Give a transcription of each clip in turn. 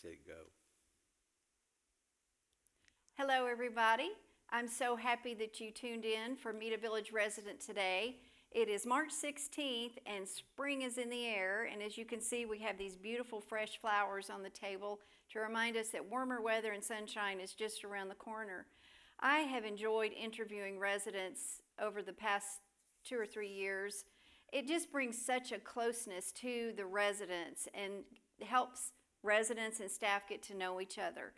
set, go. Hello, everybody. I'm so happy that you tuned in for Meet a Village Resident today. It is March 16th and spring is in the air, and as you can see, we have these beautiful fresh flowers on the table to remind us that warmer weather and sunshine is just around the corner. I have enjoyed interviewing residents over the past 2 or 3 years. It just brings such a closeness to the residents and helps residents and staff get to know each other.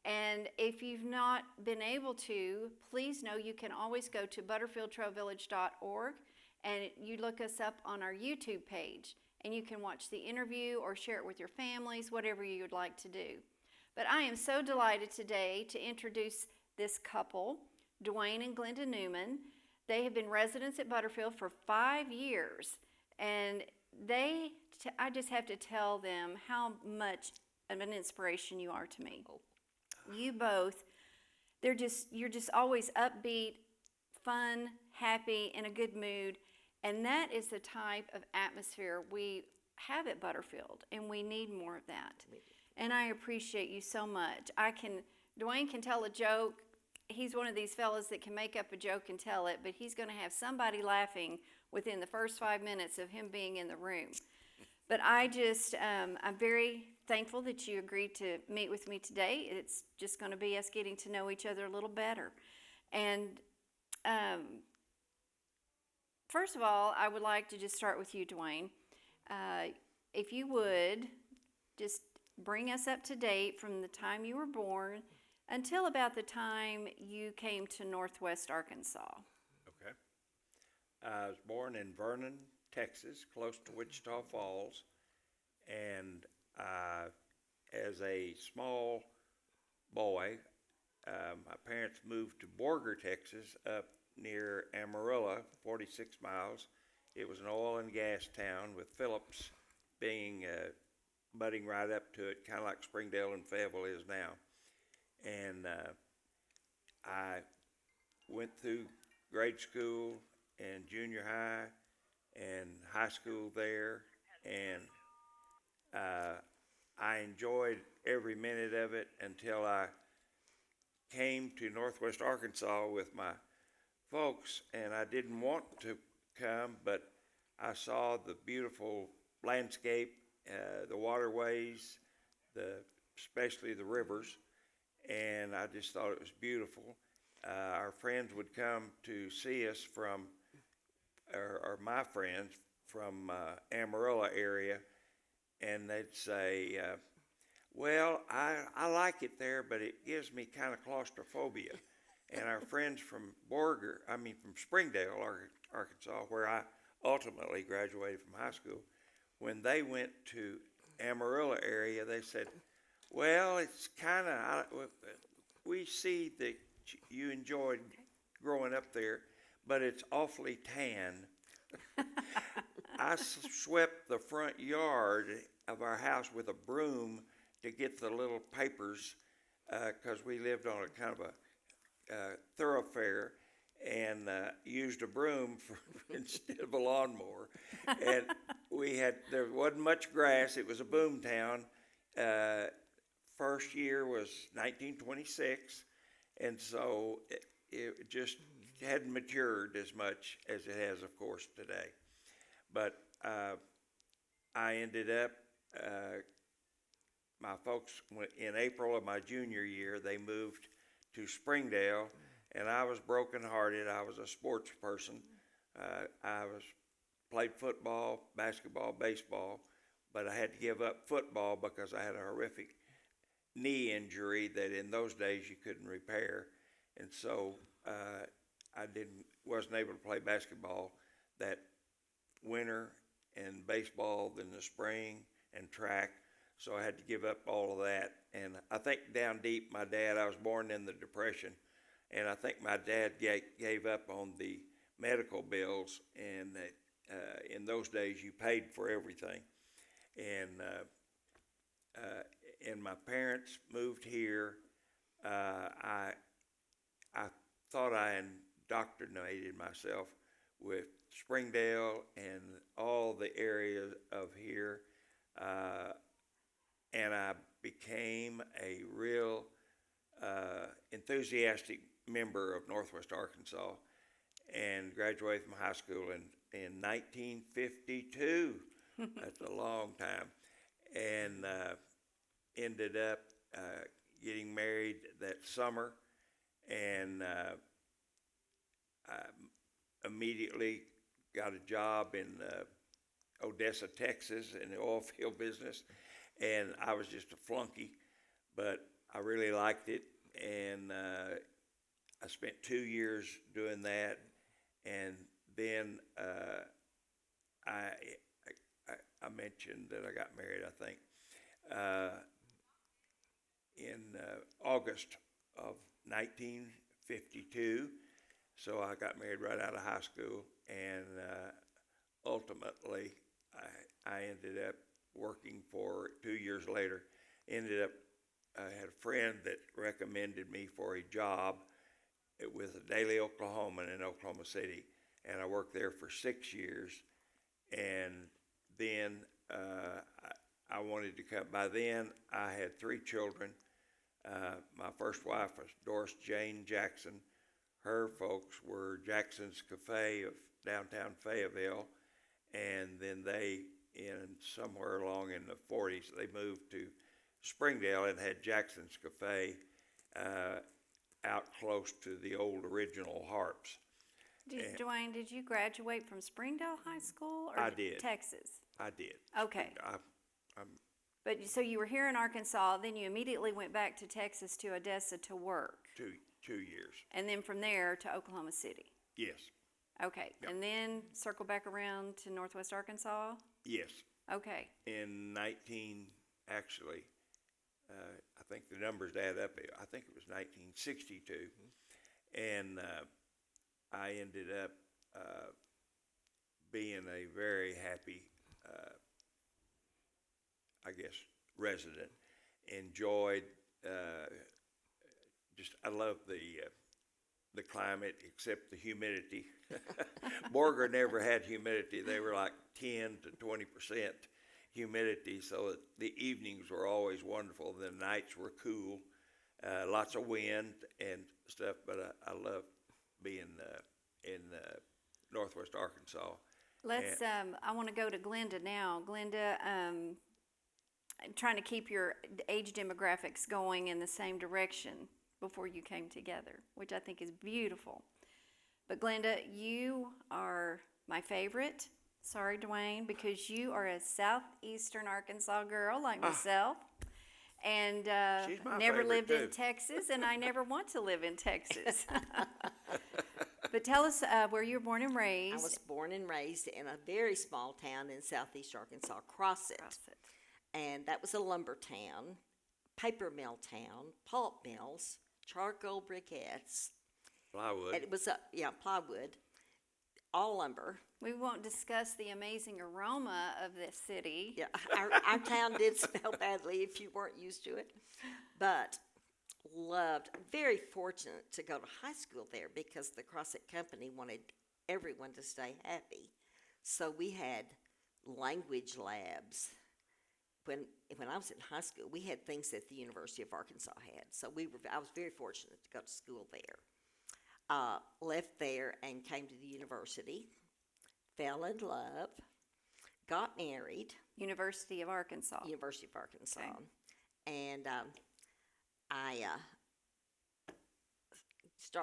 And if you've not been able to, please know you can always go to butterfieldtrailvillage.org and you look us up on our YouTube page and you can watch the interview or share it with your families, whatever you would like to do. But I am so delighted today to introduce this couple, Dwain and Glenda Newman. They have been residents at Butterfield for 5 years, and I just have to tell them how much of an inspiration you are to me. You both, you're just always upbeat, fun, happy, in a good mood, and that is the type of atmosphere we have at Butterfield, and we need more of that. And I appreciate you so much. Dwain can tell a joke. He's one of these fellas that can make up a joke and tell it, but he's going to have somebody laughing within the first 5 minutes of him being in the room. But I'm very thankful that you agreed to meet with me today. It's just going to be us getting to know each other a little better. And first of all, I would like to just start with you, Dwain. If you would, just bring us up to date from the time you were born until about the time you came to Northwest Arkansas. Okay. I was born in Vernon, Texas, close to Wichita Falls, and as a small boy, my parents moved to Borger, Texas, up near Amarillo, 46 miles. It was an oil and gas town with Phillips being budding right up to it, kind of like Springdale and Fayetteville is now. And I went through grade school and junior high and high school there, and I enjoyed every minute of it until I came to Northwest Arkansas with my folks, and I didn't want to come, but I saw the beautiful landscape, the waterways, especially the rivers, and I just thought it was beautiful. Our friends would come to see us or my friends from Amarillo area, and they'd say, well, I like it there, but it gives me kind of claustrophobia. And our friends from from Springdale, Arkansas, where I ultimately graduated from high school, when they went to Amarillo area, they said, well, it's kind of, we see that you enjoyed growing up there, but it's awfully tan. I swept the front yard of our house with a broom to get the little papers, because we lived on a kind of a thoroughfare, and used a broom instead of a lawnmower. And there wasn't much grass. It was a boom town. First year was 1926, and so it just hadn't matured as much as it has, of course, today. But I ended up, my folks, in April of my junior year, they moved to Springdale, and I was brokenhearted. I was a sports person. Played football, basketball, baseball, but I had to give up football because I had a horrific knee injury that in those days you couldn't repair, and so I wasn't able to play basketball that winter, and baseball in the spring, and track. So I had to give up all of that. And I think down deep, I was born in the Depression, and I think my dad gave up on the medical bills, and in those days you paid for everything. And my parents moved here. I thought I indoctrinated myself with Springdale and all the areas of here, and I became a real enthusiastic member of Northwest Arkansas and graduated from high school in 1952. That's a long time. And ended up getting married that summer, and I immediately got a job in Odessa, Texas, in the oil field business, and I was just a flunky, but I really liked it, and I spent 2 years doing that, and then I mentioned that I got married, I think, in August of 1952. So I got married right out of high school, and ultimately I ended up working for 2 years later. I had a friend that recommended me for a job with a Daily Oklahoman in Oklahoma City, and I worked there for 6 years. And then I wanted to come. By then, I had 3 children. My first wife was Doris Jane Jackson. Her folks were Jackson's Cafe of downtown Fayetteville, and then somewhere along in the 40s, they moved to Springdale and had Jackson's Cafe out close to the old original Harps. Dwayne, did you graduate from Springdale High School or I did. Texas? I did. Okay. But so you were here in Arkansas, then you immediately went back to Texas to Odessa to work. 2 years. And then from there to Oklahoma City. Yes. Okay. Yep. And then circle back around to Northwest Arkansas? Yes. Okay. In actually, I think the numbers add up. I think it was 1962. And I ended up being a very happy, resident. Enjoyed, I love the climate, except the humidity. Borger never had humidity. They were like 10 to 20% humidity, so the evenings were always wonderful. The nights were cool, lots of wind and stuff, but I love being in Northwest Arkansas. I want to go to Glenda now. Glenda, trying to keep your age demographics going in the same direction before you came together, which I think is beautiful. But Glenda, you are my favorite. Sorry, Dwayne, because you are a southeastern Arkansas girl like myself. And never lived in Texas, and I never want to live in Texas. But tell us where you were born and raised. I was born and raised in a very small town in southeast Arkansas, Crossett. And that was a lumber town, paper mill town, pulp mills, charcoal briquettes. Plywood. And it was plywood, all lumber. We won't discuss the amazing aroma of this city. Yeah, our town did smell badly if you weren't used to it, but very fortunate to go to high school there because the Crossett Company wanted everyone to stay happy. So we had language labs. When I was in high school, we had things that the University of Arkansas had. So I was very fortunate to go to school there. Left there and came to the university, fell in love, got married. University of Arkansas. University of Arkansas. Okay. And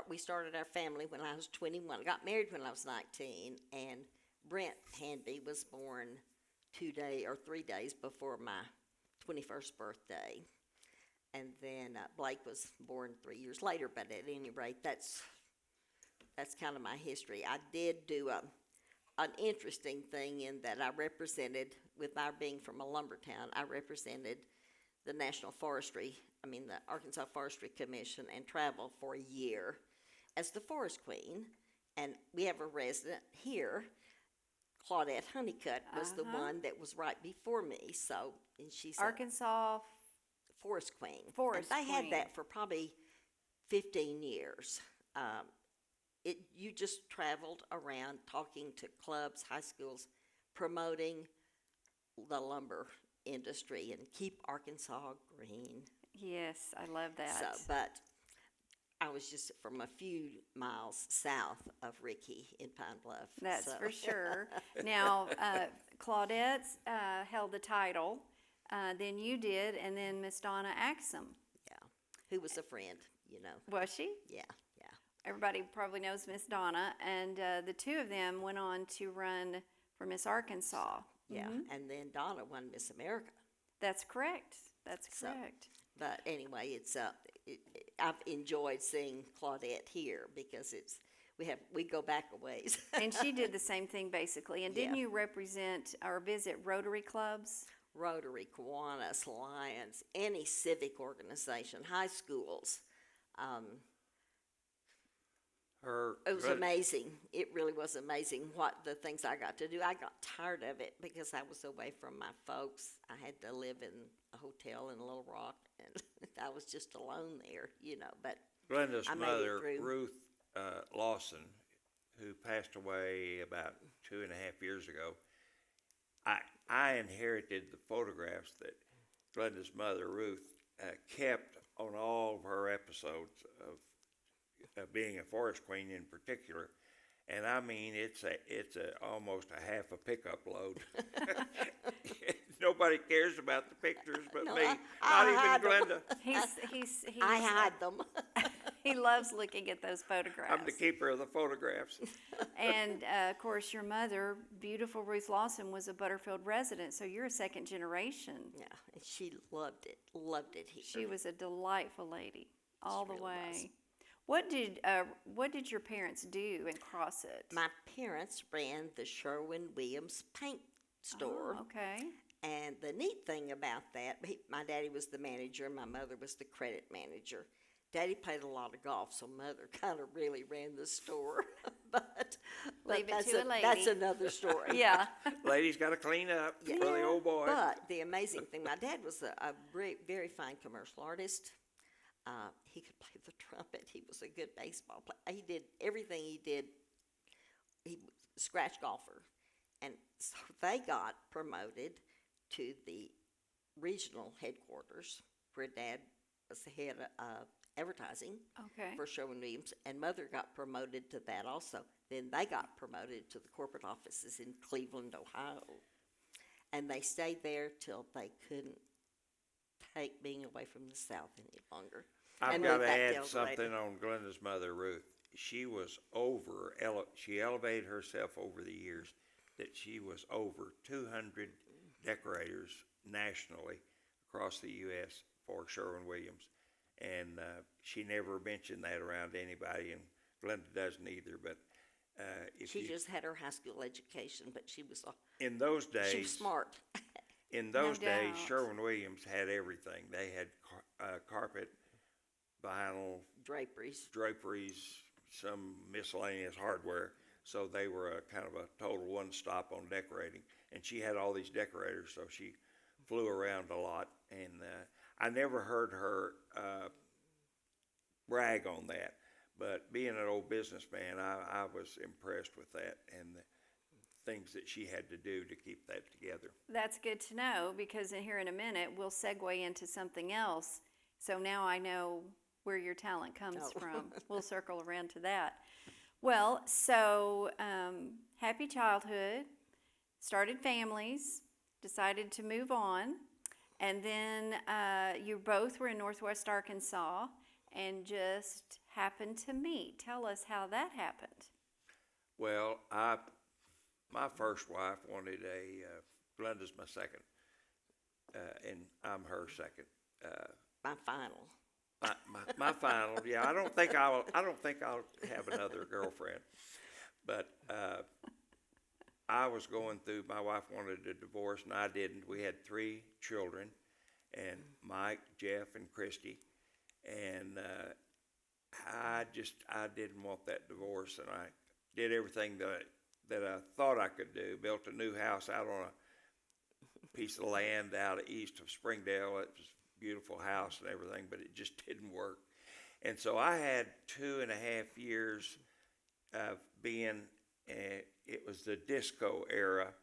we started our family when I was 21. I got married when I was 19, and Brent Hanby was born 3 days before my 21st birthday. And then Blake was born 3 years later, but at any rate, that's kind of my history. I did do an interesting thing in that I represented, with our being from a lumber town, I represented the the Arkansas Forestry Commission and traveled for a year as the Forest Queen. And we have a resident here, Claudette Honeycutt was the one that was right before me. And she's Arkansas Forest Queen. Forest Queen. They had Queen. that for probably 15 years. You just traveled around talking to clubs, high schools, promoting the lumber industry and keep Arkansas green. Yes, I love that. So, but I was just from a few miles south of Riki in Pine Bluff. That's so. for sure. Now, Claudette held the title, then you did, and then Miss Donna Axum. Yeah, who was a friend, you know. Was she? Yeah, yeah. Everybody probably knows Miss Donna, and the two of them went on to run for Miss Arkansas. Yeah, and then Donna won Miss America. That's correct. That's So- correct. But anyway, I've enjoyed seeing Claudette here because we go back a ways. And she did the same thing basically. And didn't Yeah. you represent or visit Rotary clubs? Rotary, Kiwanis, Lions, any civic organization, high schools. It was amazing. It really was amazing what the things I got to do. I got tired of it because I was away from my folks. I had to live in a hotel in Little Rock, and I was just alone there, you know. But Glenda's I made it mother, through. Ruth Lawson, who passed away about 2.5 years ago, I inherited the photographs that Glenda's mother, Ruth, kept on all of her episodes of being a forest queen in particular. And I mean, it's almost a half a pickup load. Nobody cares about the pictures but No, me, I not hide even 'em. Glenda. He's I hide them. he loves looking at those photographs. I'm the keeper of the photographs. And of course, your mother, beautiful Ruth Lawson, was a Butterfield resident, so you're a second generation. Yeah, and she loved it here. She was a delightful lady all the really way. was. What did your parents do in Crossett? My parents ran the Sherwin-Williams paint store. Oh, okay. And the neat thing about that, my daddy was the manager and my mother was the credit manager. Daddy played a lot of golf, so mother kind of really ran the store. but Leave it that's to a lady. That's another story. Yeah. Ladies got to clean up for the old boy. But the amazing thing, my dad was a very fine commercial artist. He could play the trumpet. He was a good baseball player. He did everything he did. He was a scratch golfer. And so they got promoted to the regional headquarters where Dad was the head of advertising Okay. for Sherwin-Williams, and Mother got promoted to that also. Then they got promoted to the corporate offices in Cleveland, Ohio. And they stayed there till they couldn't take being away from the South any longer. I've and got moved to back add to El something Dorado. on Glenda's mother, Ruth. She was she elevated herself over the years that she was over 200 decorators nationally across the U.S. for Sherwin-Williams. And she never mentioned that around anybody, and Glenda doesn't either. But She just had her high school education, but she was in those days, she was smart. in those No days, doubt. Sherwin-Williams had everything. They had carpet, vinyl, Draperies. draperies, some miscellaneous hardware. So they were a kind of a total one-stop on decorating. And she had all these decorators, so she flew around a lot. And I never heard her brag on that. But being an old businessman, I was impressed with that and the things that she had to do to keep that together. That's good to know because here in a minute we'll segue into something else. So now I know where your talent comes Oh. from. We'll circle around to that. Well, so happy childhood, started families, decided to move on, and then you both were in Northwest Arkansas and just happened to meet. Tell us how that happened. Well, my first wife wanted Glenda's my second, and I'm her second. My final. My final, yeah. I don't think I'll have another girlfriend, but I was going through. My wife wanted a divorce, and I didn't. We had 3 children, and Mike, Jeff, and Christy, and I didn't want that divorce, and I did everything that I thought I could do. Built a new house out on a piece of land out east of Springdale. It was beautiful house and everything, but it just didn't work. And so I had 2.5 years of being, it was the disco era,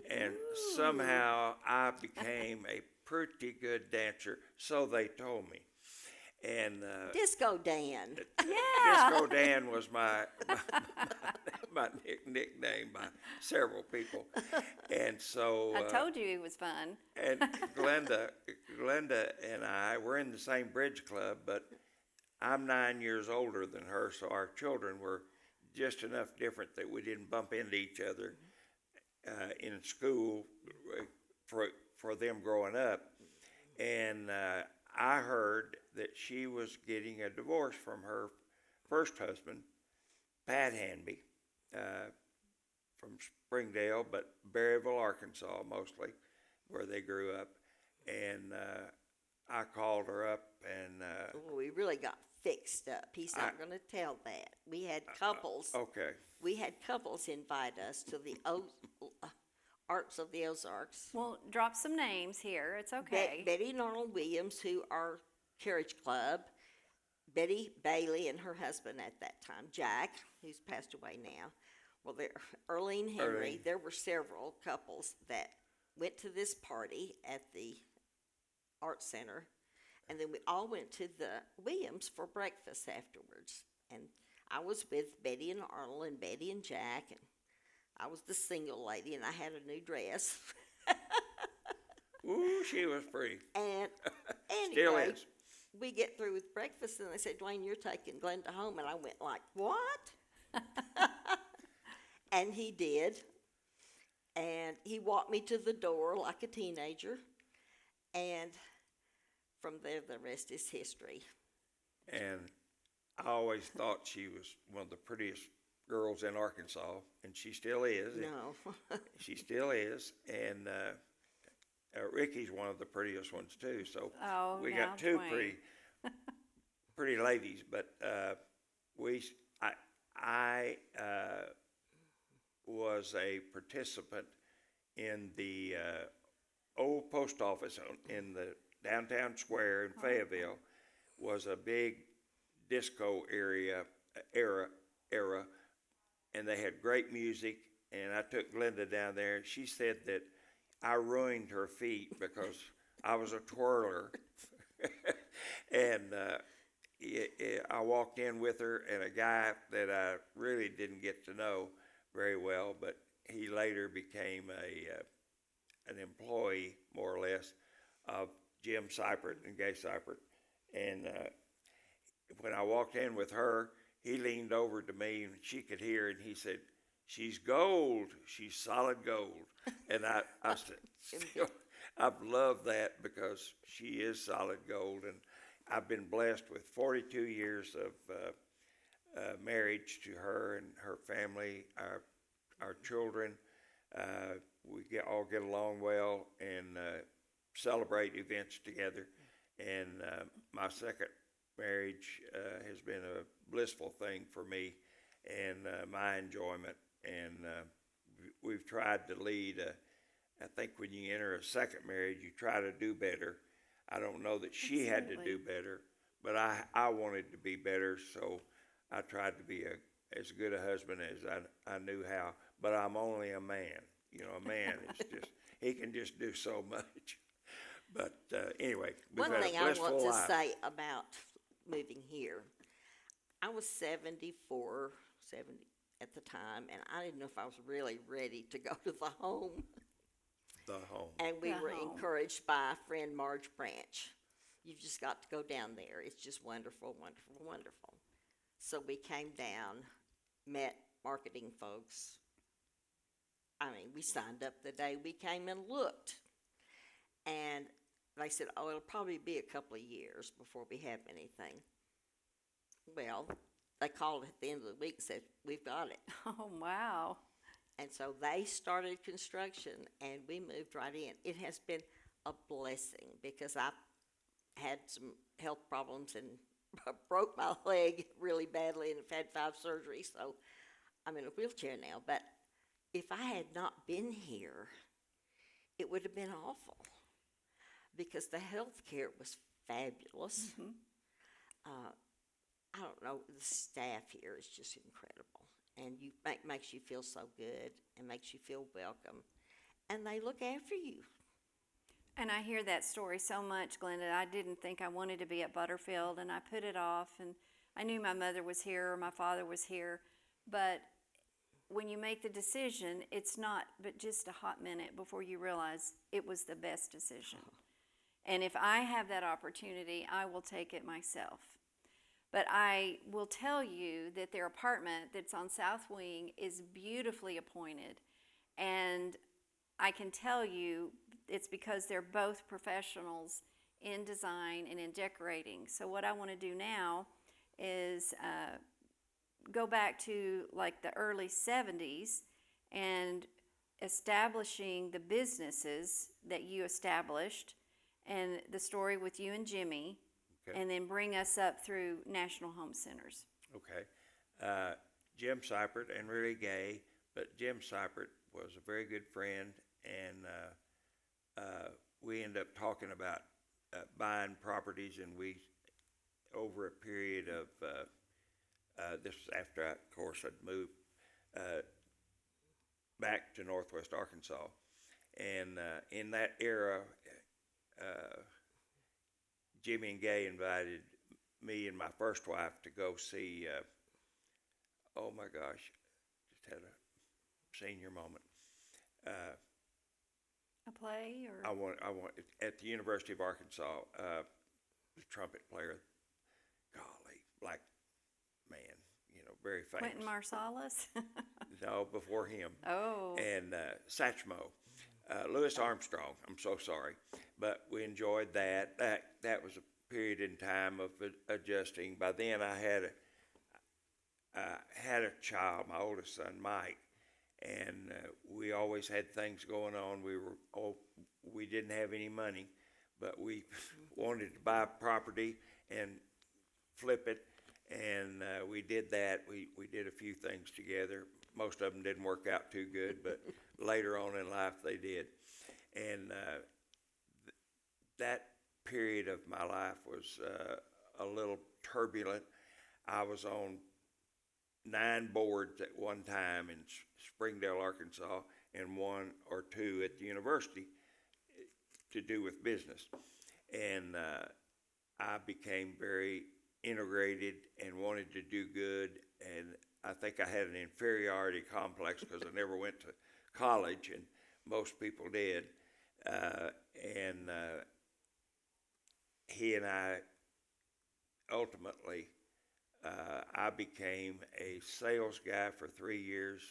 And somehow I became a pretty good dancer, so they told me. And Disco Dan. Yeah. Disco Dan was my nickname by several people, and so I told you he was fun. and Glenda and I were in the same bridge club, but I'm 9 years older than her, so our children were just enough different that we didn't bump into each other in school for them growing up. And I heard that she was getting a divorce from her first husband, Pat Hanby, from Springdale, but Berryville, Arkansas, mostly, where they grew up. And I called her up, and We really got fixed up. He's not going to tell that. We had couples. okay, We had couples invite us to the Arts of the Ozarks. Well, drop some names here. It's okay. Betty and Arnold Williams, who are Carriage Club. Betty Bailey and her husband at that time, Jack, who's passed away now. Well, Earlene Henry. Earlene. There were several couples that went to this party at the Art Center, and then we all went to the Williams for breakfast afterwards. And I was with Betty and Arnold and Betty and Jack, and I was the single lady, and I had a new dress. ooh, she was pretty. And Still anyway, is. we get through with breakfast, and they said, Dwayne, you're taking Glenda home. And I went like, what? And he did. And he walked me to the door like a teenager. And from there, the rest is history. And I always thought she was one of the prettiest girls in Arkansas, and she still is. No. She still is. And Riki's one of the prettiest ones too. So Oh, we now, got two Dwayne. pretty ladies. But I was a participant in the old post office in the downtown square in Fayetteville. Was a big disco era, and they had great music. And I took Glenda down there, and she said that I ruined her feet because I was a twirler. And I walked in with her, and a guy that I really didn't get to know very well, but he later became an employee, more or less, of Jim Seipert and Gay Seipert. And when I walked in with her, he leaned over to me, and she could hear, and he said, "She's gold. She's solid gold." And I said, I've loved that because she is solid gold. And I've been blessed with 42 years of marriage to her and her family, our children. We all get along well and celebrate events together. And my second marriage has been a blissful thing for me and my enjoyment. And we've tried to lead I think when you enter a second marriage, you try to do better. I don't know that she had to do better, but I wanted to be better, so I tried to be as good a husband as I knew how. But I'm only a man. You know, a man is just, he can just do so much. But anyway, we've One had thing a I blissful want to life. say about moving here, I was 74, 70 at the time, and I didn't know if I was really ready to go to the home. The home. And we The were home. encouraged by a friend, Marge Branch. You've just got to go down there. It's just wonderful, wonderful, wonderful. So we came down, met marketing folks. I mean, we signed up the day we came and looked. And they said, oh, it'll probably be a couple of years before we have anything. Well, they called at the end of the week and said, we've got it. Oh, wow. And so they started construction, and we moved right in. It has been a blessing because I've had some health problems and broke my leg really badly and have had 5 surgeries. So I'm in a wheelchair now. But if I had not been here, it would have been awful because the health care was fabulous. I don't know, the staff here is just incredible. And makes you feel so good and makes you feel welcome. and they look after you. And I hear that story so much, Glenda. I didn't think I wanted to be at Butterfield, and I put it off. And I knew my mother was here or my father was here. But when you make the decision, it's not but just a hot minute before you realize it was the best decision. And if I have that opportunity, I will take it myself. But I will tell you that their apartment that's on South Wing is beautifully appointed. And I can tell you it's because they're both professionals in design and in decorating. So what I want to do now is go back to like the early 70s and establishing the businesses that you established and the story with you and Jimmy, Okay. and then bring us up through National Home Centers. Okay. Jim Seipert and really gay, but Jim Seipert was a very good friend, and we ended up talking about buying properties, and we, over a period of, this was after, of course, I'd moved back to Northwest Arkansas. And in that era, Jimmy and Gay invited me and my first wife to go see, oh my gosh, just had a senior moment. A play or? I want at the University of Arkansas, the trumpet player, golly, black man, very famous. Quentin Marsalis? No, before him. Oh. And Satchmo, Louis Armstrong. I'm so sorry, but we enjoyed that. That was a period in time of adjusting. By then, I had a child, my oldest son, Mike, and we always had things going on. We didn't have any money, but we wanted to buy property and flip it, and we did that. We did a few things together. Most of them didn't work out too good, but later on in life they did. And that period of my life was a little turbulent. I was on 9 boards at one time in Springdale, Arkansas, and 1 or 2 at the university to do with business. And I became very integrated and wanted to do good, and I think I had an inferiority complex because I never went to college, and most people did. And he and I ultimately, I became a sales guy for 3 years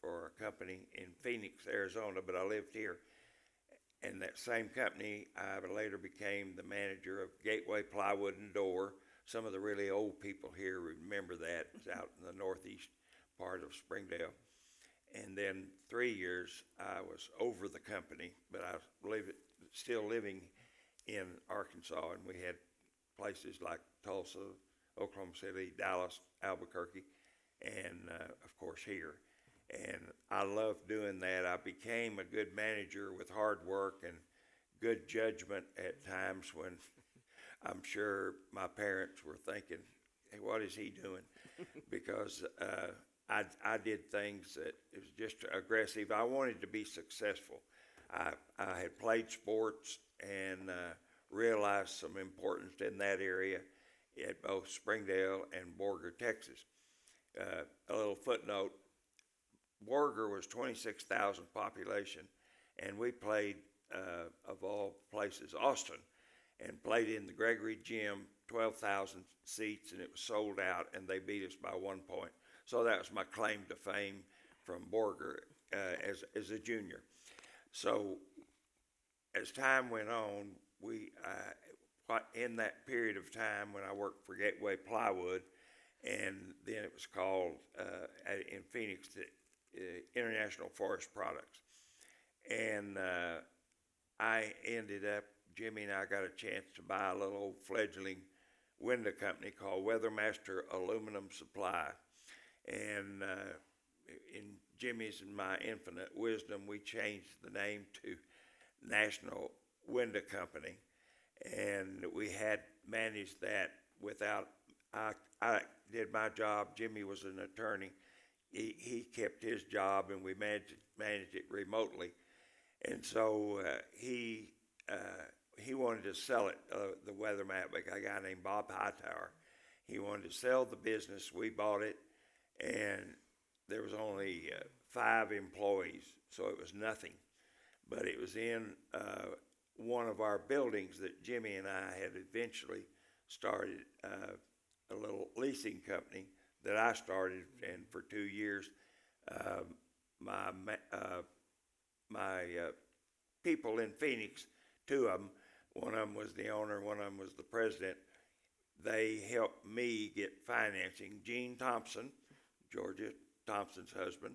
for a company in Phoenix, Arizona, but I lived here. And that same company, I later became the manager of Gateway Plywood and Door. Some of the really old people here remember that. It's out in the northeast part of Springdale. And then 3 years, I was over the company, but I was still living in Arkansas, and we had places like Tulsa, Oklahoma City, Dallas, Albuquerque, and of course here. And I loved doing that. I became a good manager with hard work and good judgment at times when I'm sure my parents were thinking, hey, what is he doing? Because I did things that it was just aggressive. I wanted to be successful. I had played sports and realized some importance in that area at both Springdale and Borger, Texas. A little footnote, Borger was 26,000 population, and we played, of all places, Austin, and played in the Gregory Gym, 12,000 seats, and it was sold out, and they beat us by 1 point. So that was my claim to fame from Borger as a junior. So as time went on, in that period of time when I worked for Gateway Plywood, and then it was called in Phoenix International Forest Products, and I ended up, Jimmy and I got a chance to buy a little old fledgling window company called Weathermaster Aluminum Supply, and in Jimmy's and my infinite wisdom, we changed the name to National Window Company, and we had managed that without, I did my job, Jimmy was an attorney, he kept his job, and we managed it remotely. And so he wanted to sell it, the weather map, by a guy named Bob Hightower. He wanted to sell the business. We bought it, and there was only 5 employees, so it was nothing. But it was in one of our buildings that Jimmy and I had eventually started a little leasing company that I started, and for 2 years, my people in Phoenix, 2 of them, one of them was the owner, one of them was the president. They helped me get financing. Gene Thompson, Georgia Thompson's husband,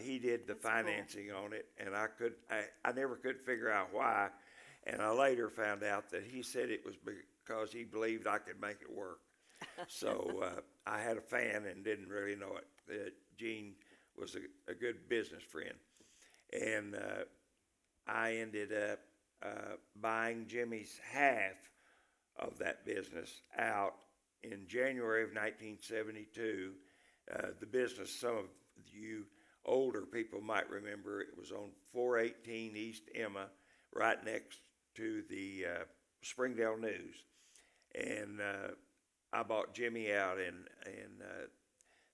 he did the financing on it, and I never could figure out why. And I later found out that he said it was because he believed I could make it work. So I had a fan and didn't really know it. Gene was a good business friend. And I ended up buying Jimmy's half of that business out in January of 1972. The business, some of you older people might remember, it was on 418 East Emma, right next to the Springdale News. And I bought Jimmy out in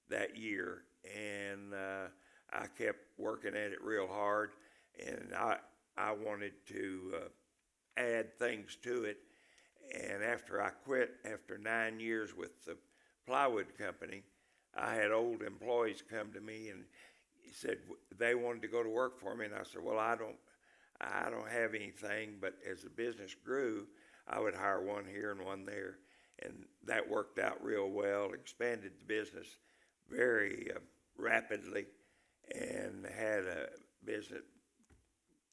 that year, and I kept working at it real hard, and I wanted to add things to it. And after I quit, after 9 years with the plywood company, I had old employees come to me and said they wanted to go to work for me, and I said, well, I don't have anything, but as the business grew, I would hire one here and one there, and that worked out real well, expanded the business very rapidly, and had a business,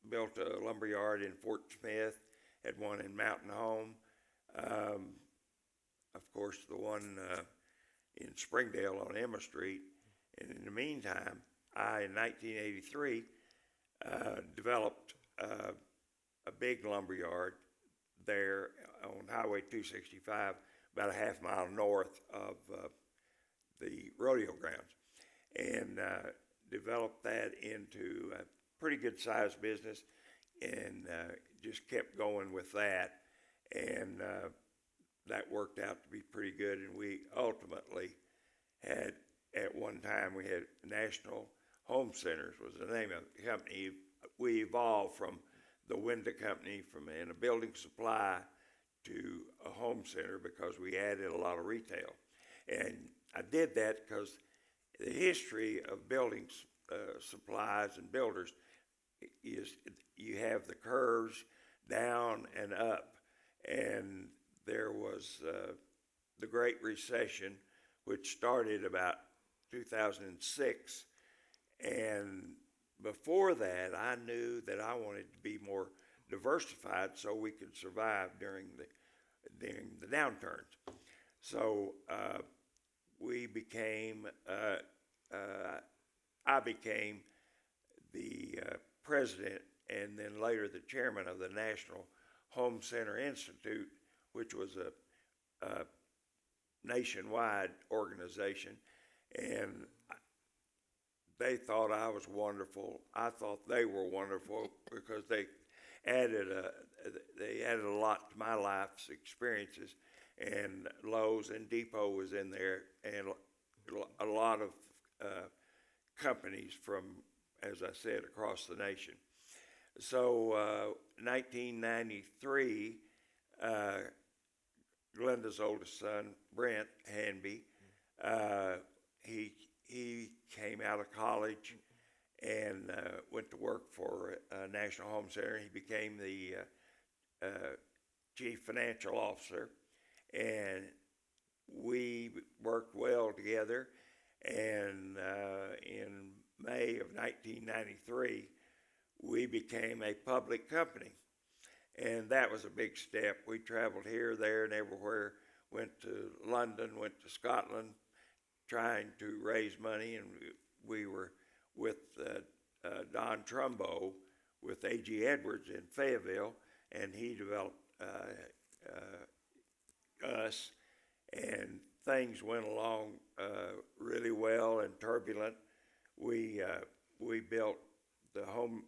built a lumber yard in Fort Smith, had one in Mountain Home, of course the one in Springdale on Emma Street. And in the meantime, in 1983, developed a big lumber yard there on Highway 265, about a half mile north of the rodeo grounds, and developed that into a pretty good sized business, and just kept going with that, and that worked out to be pretty good. And we ultimately had, at one time, we had National Home Centers was the name of the company. We evolved from the window company in a building supply to a home center because we added a lot of retail. And I did that because the history of building supplies and builders is you have the curves down and up. And there was the Great Recession, which started about 2006. And before that, I knew that I wanted to be more diversified so we could survive during the downturns. So I became the president and then later the chairman of the National Home Center Institute, which was a nationwide organization. And they thought I was wonderful. I thought they were wonderful because they added a lot to my life's experiences. And Lowe's and Depot was in there, and a lot of companies from, as I said, across the nation. So 1993, Glenda's oldest son, Brent Hanby, he came out of college and went to work for National Home Center. He became the chief financial officer, and we worked well together. And in May of 1993, we became a public company, and that was a big step. We traveled here, there, and everywhere, went to London, went to Scotland, trying to raise money, and we were with Don Trumbo with A.G. Edwards in Fayetteville, and he developed us, and things went along really well and turbulent. We built the Home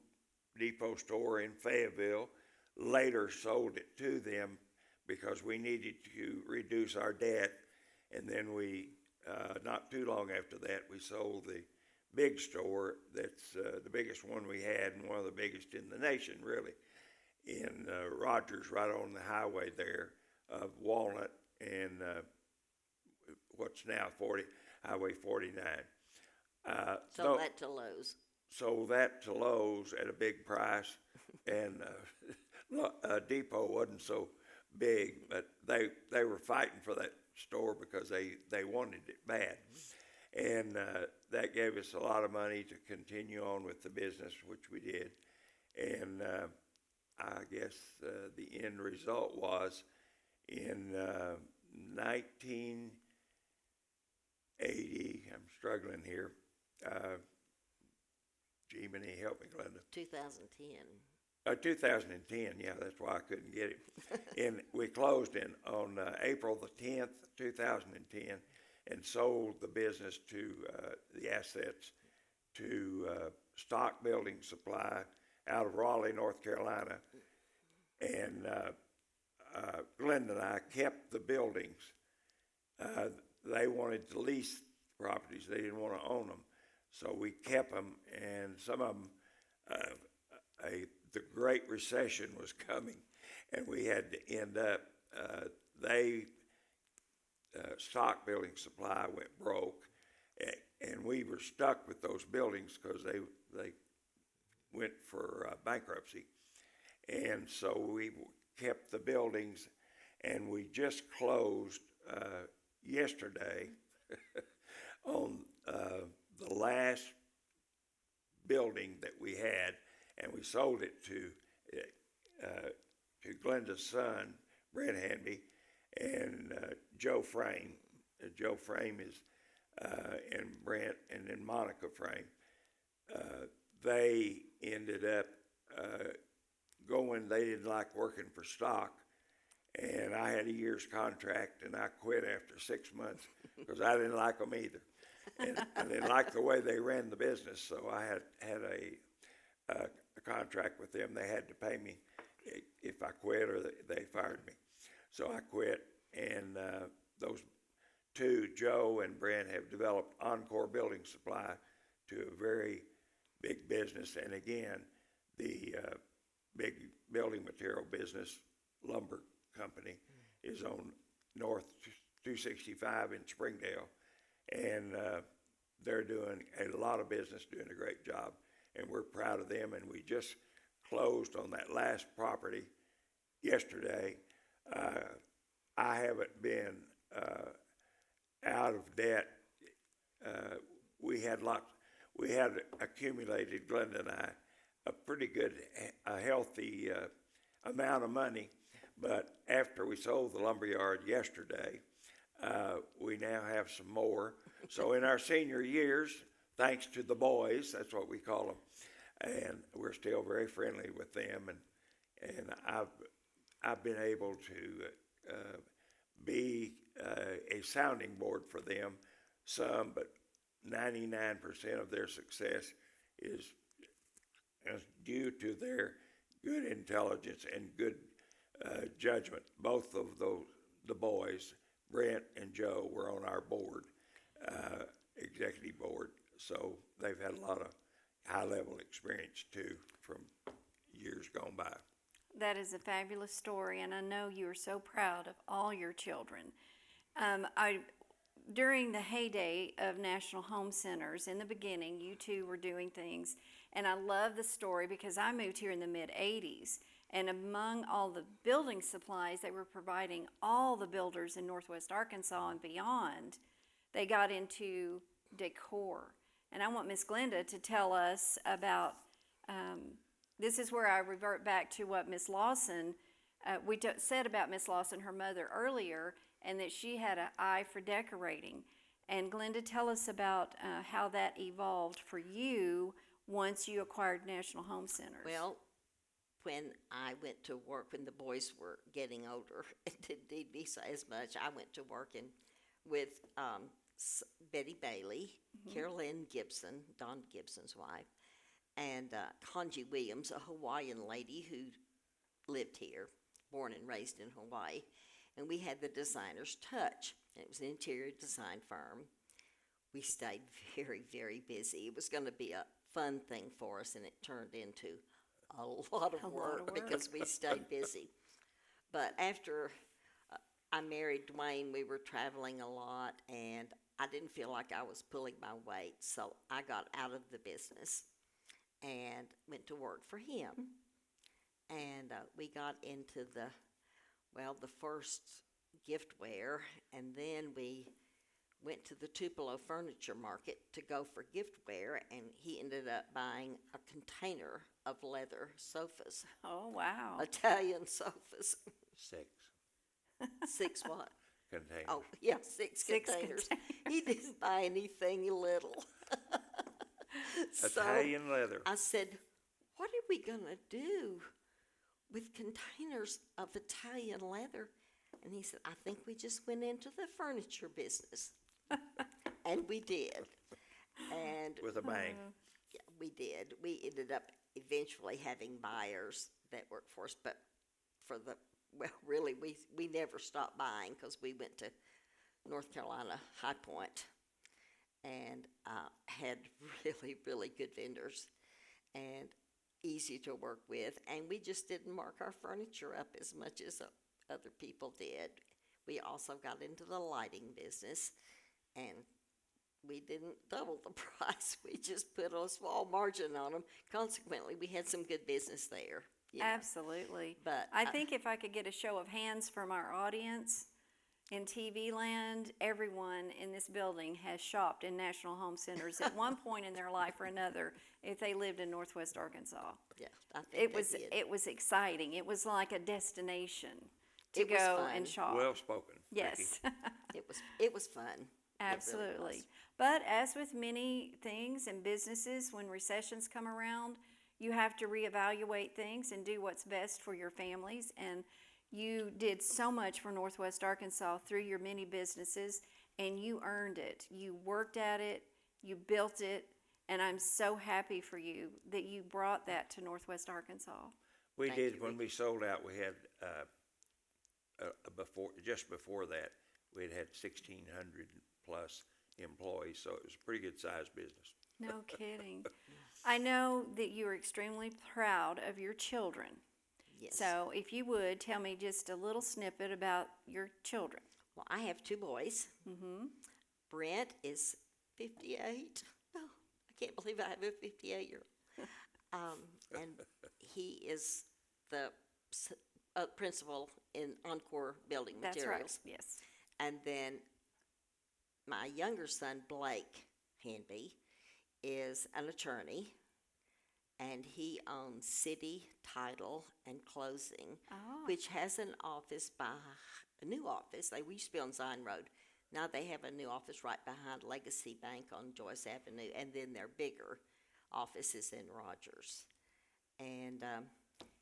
Depot store in Fayetteville, later sold it to them because we needed to reduce our debt. And then we, not too long after that, we sold the big store that's the biggest one we had and one of the biggest in the nation, really, in Rogers, right on the highway there of Walnut and what's now Highway 49. Sold that to Lowe's. Sold that to Lowe's at a big price, and Depot wasn't so big, but they were fighting for that store because they wanted it bad, and that gave us a lot of money to continue on with the business, which we did, and I guess the end result was in 1980. I'm struggling here. Jiminy, help me, Glenda. 2010. 2010, yeah, that's why I couldn't get it. And we closed on April the 10th, 2010, and sold the business to the assets to Stock Building Supply out of Raleigh, North Carolina. And Glenda and I kept the buildings. They wanted to lease properties. They didn't want to own them. So we kept them, and some of them, the Great Recession was coming, and we had to end up, Stock Building Supply went broke, and we were stuck with those buildings because they went for bankruptcy. And so we kept the buildings, and we just closed yesterday on the last building that we had, and we sold it to Glenda's son, Brent Hanby, and Joe Frame. Joe Frame is, and Brent, and then Monica Frame. They ended up they didn't like working for Stock, and I had a year's contract, and I quit after 6 months because I didn't like them either. And I didn't like the way they ran the business, so I had a contract with them. They had to pay me if I quit, or they fired me. So I quit, and those two, Joe and Brent, have developed Encore Building Supply to a very big business. And again, the big building material business, lumber company, is on North 265 in Springdale. And they're doing a lot of business, doing a great job, and we're proud of them. And we just closed on that last property yesterday. I haven't been out of debt. We had accumulated, Glenda and I, a pretty good, healthy amount of money. But after we sold the lumberyard yesterday, we now have some more. So in our senior years, thanks to the boys, that's what we call them, and we're still very friendly with them. And I've been able to be a sounding board for them, some, but 99% of their success is due to their good intelligence and good judgment. Both of the boys, Brent and Joe, were on our board, executive board, so they've had a lot of high-level experience too from years gone by. That is a fabulous story, and I know you are so proud of all your children. During the heyday of National Home Centers, in the beginning, you two were doing things, and I love the story because I moved here in the mid-'80s, and among all the building supplies they were providing all the builders in Northwest Arkansas and beyond, they got into decor. And I want Miss Glenda to tell us about, this is where I revert back to what Miss Lawson, said about Miss Lawson, her mother, earlier, and that she had an eye for decorating. And Glenda, tell us about how that evolved for you once you acquired National Home Centers. Well, when I went to work, when the boys were getting older and didn't need me so as much, I went to work with Betty Bailey, Carol Lynn Gibson, Don Gibson's wife, and Conji Williams, a Hawaiian lady who lived here, born and raised in Hawaii. And we had the designer's touch. It was an interior design firm. We stayed very, very busy. It was going to be a fun thing for us, and it turned into a lot of work because we stayed busy. But after I married Dwain, we were traveling a lot, and I didn't feel like I was pulling my weight, so I got out of the business and went to work for him. And we got into the first giftware, and then we went to the Tupelo Furniture Market to go for giftware, and he ended up buying a container of leather sofas, Oh, wow. Italian sofas. 6 Six what? containers. Oh, yeah, six Six containers. He didn't buy anything little. So Italian leather. I said, what are we going to do with containers of Italian leather? And he said, I think we just went into the furniture business. And we did. And With a bang. yeah, we did. We ended up eventually having buyers that worked for us, but really, we never stopped buying because we went to North Carolina, High Point, and had really, really good vendors and easy to work with. And we just didn't mark our furniture up as much as other people did. We also got into the lighting business, and we didn't double the price. We just put a small margin on them. Consequently, we had some good business there. You know. Absolutely. But I think if I could get a show of hands from our audience in TV land, everyone in this building has shopped in National Home Centers at one point in their life or another if they lived in Northwest Arkansas. Yeah, I think It was exciting. It was like a destination to It was go fun. and shop. Well spoken. Yes. It was fun. It really Absolutely. was. But as with many things and businesses, when recessions come around, you have to reevaluate things and do what's best for your families. And you did so much for Northwest Arkansas through your many businesses, and you earned it. You worked at it, you built it, and I'm so happy for you that you brought that to Northwest Arkansas. We Thank did, you, when we sold out, we had, just before that, we had 1,600 plus employees, so it was a pretty good sized business. No kidding. I know that you are extremely proud of your children. Yes. So if you would, tell me just a little snippet about your children. Well, I have two boys. Mm-hmm. Brent is 58. Oh, I can't believe I have a 58-year-old. And he is the principal in Encore Building That's Materials. right, yes. And then my younger son, Blake Hanby, is an attorney, and he owns City Title and Closing, Oh. which has an office a new office. We used to be on Zion Road. Now they have a new office right behind Legacy Bank on Joyce Avenue, and then their bigger office is in Rogers. And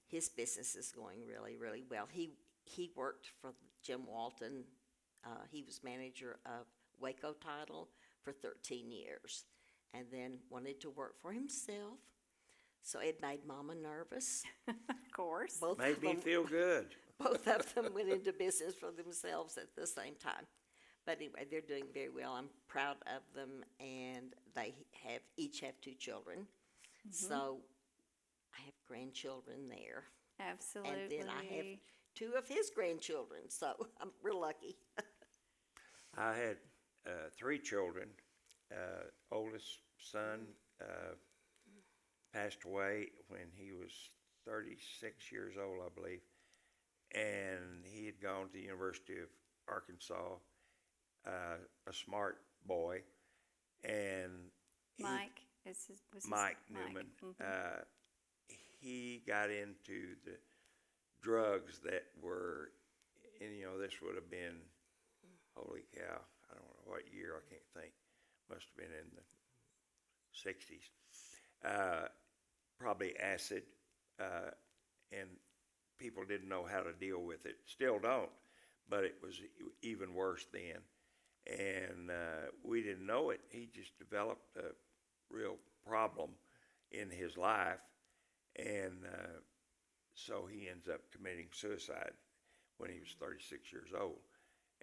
his business is going really, really well. He worked for Jim Walton. He was manager of Waco Title for 13 years, and then wanted to work for himself. So it made Mama nervous. Of course. Both Made of me them, feel good. both of them went into business for themselves at the same time. But anyway, they're doing very well. I'm proud of them, and they each have two children. Mm-hmm. So I have grandchildren there. Absolutely. And then I have two of his grandchildren, so I'm real lucky. I had 3 children. Oldest son passed away when he was 36 years old, I believe, and he had gone to the University of Arkansas, a smart boy, and Mike was his Mike Newman. Mhm. He got into the drugs that were, and this would have been, holy cow, I don't know what year, I can't think. Must have been in the 60s. Probably acid, and people didn't know how to deal with it. Still don't, but it was even worse then. And we didn't know it. He just developed a real problem in his life, and so he ends up committing suicide when he was 36 years old,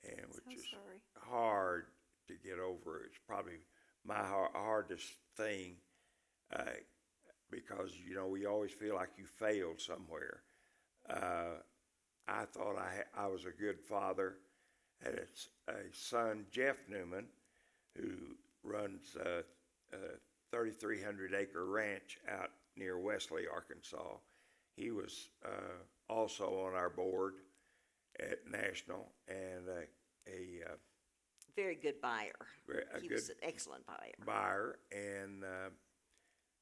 and which So is sorry. hard to get over. It's probably my hardest thing, because we always feel like you failed somewhere. I thought I was a good father. Had a son, Jeff Newman, who runs a 3,300-acre ranch out near Wesley, Arkansas. He was also on our board at National, and Very good buyer. He good was an excellent buyer. buyer, and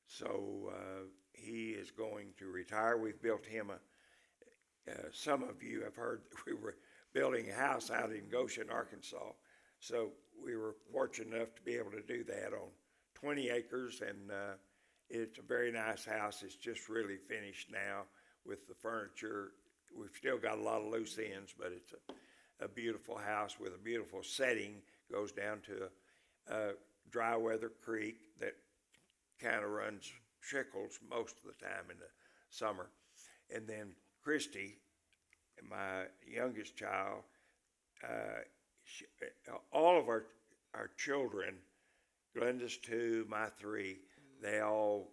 so he is going to retire. We've built him some of you have heard that we were building a house out in Goshen, Arkansas. So we were fortunate enough to be able to do that on 20 acres, and it's a very nice house. It's just really finished now with the furniture. We've still got a lot of loose ends, but it's a beautiful house with a beautiful setting. Goes down to a dry weather creek that kind of trickles most of the time in the summer. And then Christy, my youngest child, all of our children, Glenda's 2, my 3, they all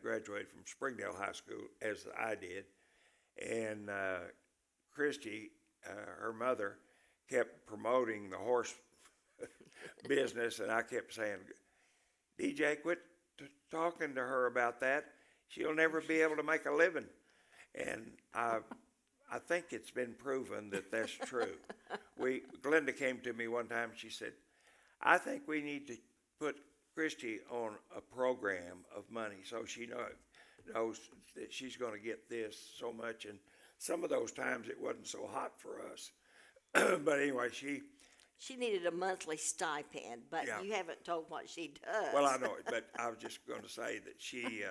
graduated from Springdale High School, as I did. And Christy, her mother, kept promoting the horse business, and I kept saying, DJ, quit talking to her about that. She'll never be able to make a living. And I think it's been proven that that's true. Glenda came to me one time, she said, I think we need to put Christy on a program of money so she knows that she's going to get this so much. And some of those times it wasn't so hot for us. But anyway, She needed a monthly stipend, but Yeah. you haven't told what she does. well, I know it, but I was just going to say that she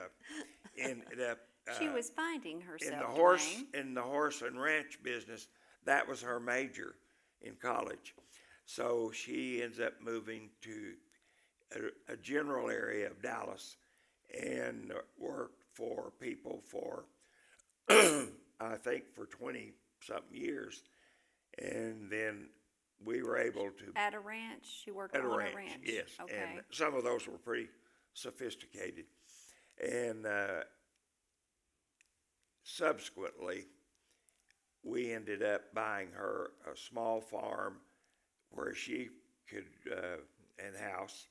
ended up She was finding herself, in Dwayne. the horse and ranch business. That was her major in college. So she ends up moving to a general area of Dallas and worked for people for I think for 20-something years, and then we were able to At a ranch? She worked at on a a ranch, ranch? yes, Okay. and some of those were pretty sophisticated. And subsequently, we ended up buying her a small farm where she could and house,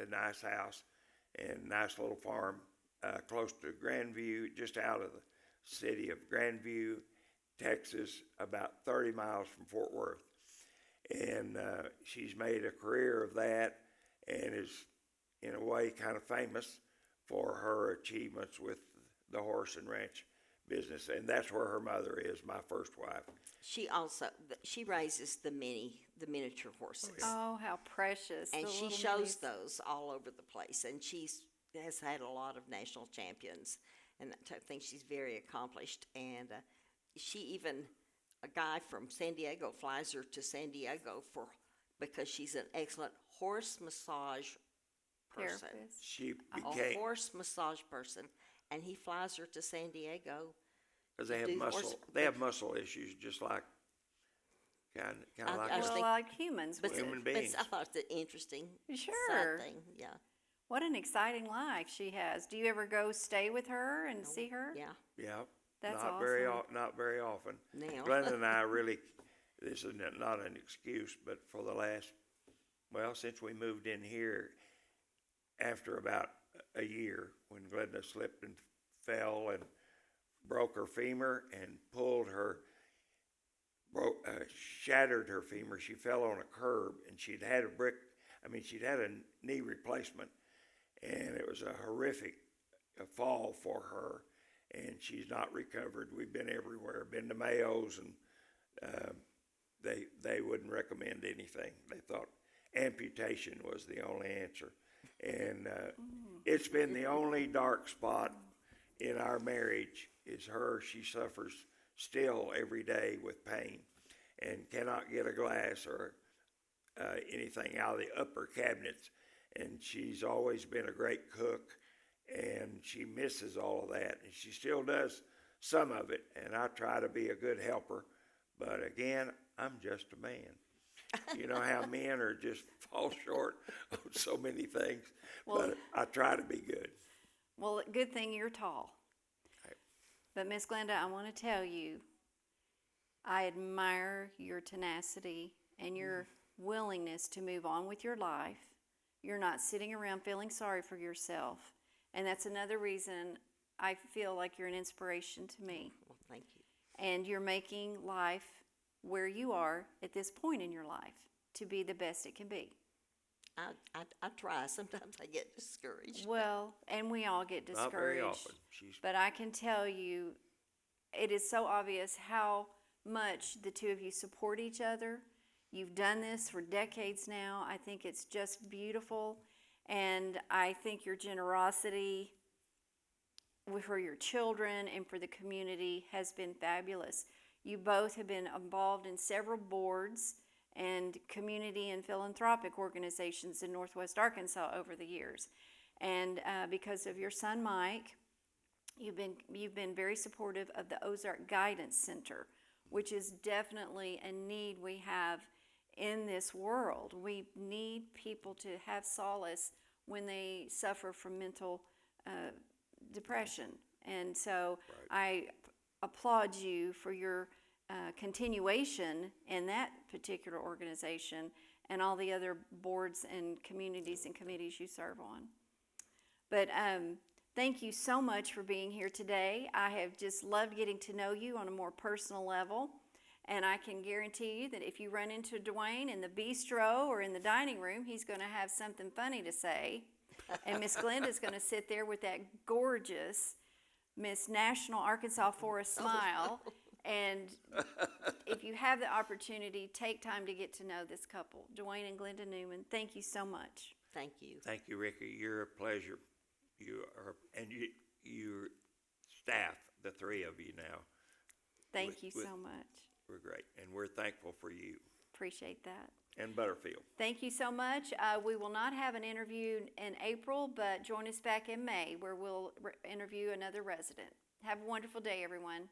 a nice house, and nice little farm close to Grandview, just out of the city of Grandview, Texas, about 30 miles from Fort Worth. And she's made a career of that and is, in a way, kind of famous for her achievements with the horse and ranch business. And that's where her mother is, my first wife. She raises the miniature horses. Oh, how precious. And the she little shows minis. those all over the place. And she has had a lot of national champions. And I think she's very accomplished. And she even, a guy from San Diego flies her to San Diego because she's an excellent horse massage person. Therapist. She A became, horse massage person. And he flies her to San Diego. because they have do muscle, horse- they have muscle issues, just like kind of I like was us. Well, think- like humans But, would. Human but beings. I thought it interesting. Sure. Side thing. Yeah. What an exciting life she has. Do you ever go stay with her and see her? Yeah. Yeah, That's not awesome. not very often. Now. Glenda and I really, this is not an excuse, but for the last, since we moved in here, after about a year, when Glenda slipped and fell and broke her femur and shattered her femur. She fell on a curb, and she'd had a knee replacement, and it was a horrific fall for her, and she's not recovered. We've been everywhere, been to Mayo's, and they wouldn't recommend anything. They thought amputation was the only answer, and it's been the only dark spot in our marriage is her. She suffers still every day with pain and cannot get a glass or anything out of the upper cabinets. And she's always been a great cook and she misses all of that, and she still does some of it, and I try to be a good helper, but again, I'm just a man. You know how men are just fall short on so many things, Well- but I try to be good. Well, good thing you're tall. But Miss Glenda, I want to tell you, I admire your tenacity and your willingness to move on with your life. You're not sitting around feeling sorry for yourself. And that's another reason I feel like you're an inspiration to me. Well, thank you. And you're making life where you are at this point in your life to be the best it can be. I try. Sometimes I get discouraged. Well, and we all get discouraged. Not very often. But I can tell you, it is so obvious how much the two of you support each other. You've done this for decades now. I think it's just beautiful. And I think your generosity for your children and for the community has been fabulous. You both have been involved in several boards and community and philanthropic organizations in Northwest Arkansas over the years. And because of your son Mike, you've been very supportive of the Ozark Guidance Center, which is definitely a need we have in this world. We need people to have solace when they suffer from mental depression. And so I applaud you for your continuation in that particular organization and all the other boards and communities and committees you serve on. But thank you so much for being here today. I have just loved getting to know you on a more personal level. And I can guarantee you that if you run into Dwain in the bistro or in the dining room, he's going to have something funny to say. And Miss Glenda's going to sit there with that gorgeous Miss National Arkansas Forest smile. And if you have the opportunity, take time to get to know this couple, Dwain and Glenda Newman. Thank you so much. Thank you. Thank you, Riki. You're a pleasure. You are, and your staff, the three of you now. Thank you so much. We're great, and we're thankful for you Appreciate that. and Butterfield. Thank you so much. We will not have an interview in April, but join us back in May where we'll interview another resident. Have a wonderful day, everyone.